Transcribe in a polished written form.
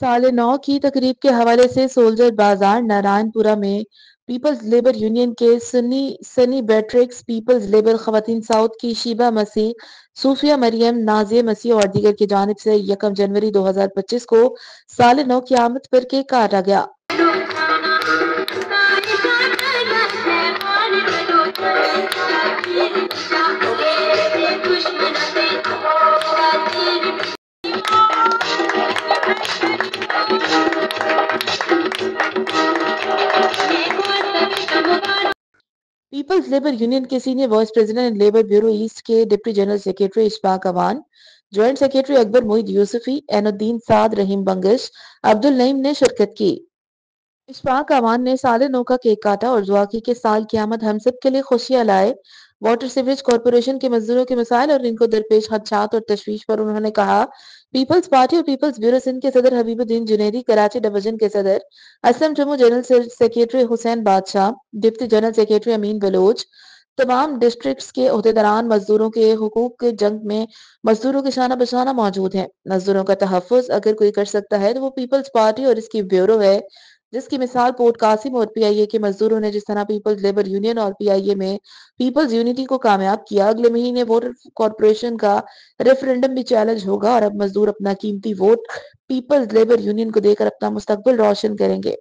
سال نو کی تقریب کے حوالے سے سولجر بازار نارائن پورہ میں پیپلز لیبر یونین کے سنی بیٹرکس، پیپلز لیبر خواتین ساؤتھ کی شیبہ مسیح، صوفیہ مریم، نازیہ مسیح اور دیگر کی جانب سے 1 جنوری 2025 کو سال نو کی آمد پر کیک کاٹا گیا۔ پیپلز لیبر یونین کے senior vice president Labour Bureau East کے deputy general secretary Ashfaq Awan, joint secretary Akbar Muhi Yousafi, Ainuddin سعد، رحیم بنگش، عبدالنعیم نے شرکت کی۔ اشفاق اوان نے سال نو کا کیک کاٹا اور دعا کی کہ سال کی آمد ہم سب کے لیے خوشیاں لائے۔ واٹر سیوریج کارپوریشن کے مزدوروں کے مسائل اور ان کو درپیش خدشات اور تشویش پر انہوں نے کہا، پیپلز پارٹی اور پیپلز بیورو سندھ کے صدر حبیب الدین جنیدی، کراچی ڈویژن کے صدر اسلم جموں، جنرل سیکریٹری حسین بادشاہ، ڈپٹی جنرل سیکریٹری امین بلوچ، تمام ڈسٹرکٹس کے عہدیداران مزدوروں کے حقوق کے جنگ میں مزدوروں کے شانہ بشانہ موجود ہیں۔ مزدوروں کا تحفظ اگر کوئی کر سکتا ہے تو وہ پیپلز پارٹی اور اس کی بیورو ہے، جس کی مثال پورٹ قاسم اور پی آئی اے کے مزدوروں نے جس طرح پیپلز لیبر یونین اور پی آئی اے میں پیپلز یونٹی کو کامیاب کیا۔ اگلے مہینے واٹر کارپوریشن کا ریفرنڈم بھی چیلنج ہوگا اور اب مزدور اپنا قیمتی ووٹ پیپلز لیبر یونین کو دے کر اپنا مستقبل روشن کریں گے۔